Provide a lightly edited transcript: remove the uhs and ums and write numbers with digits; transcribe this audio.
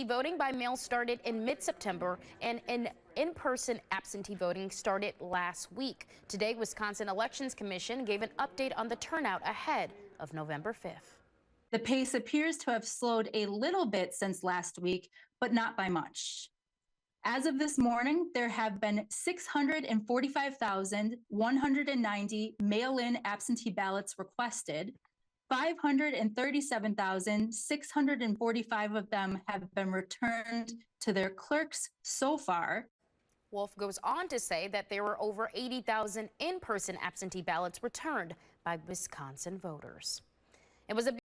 Voting by mail started in mid-September, and in-person absentee voting started last week. Today, Wisconsin Elections Commission gave an update on the turnout ahead of November 5th. The pace appears to have slowed a little bit since last week, but not by much. As of this morning, there have been 645,190 mail-in absentee ballots requested. 537,645 of them have been returned to their clerks so far. Wolf goes on to say that there were over 80,000 in-person absentee ballots returned by Wisconsin voters. It was a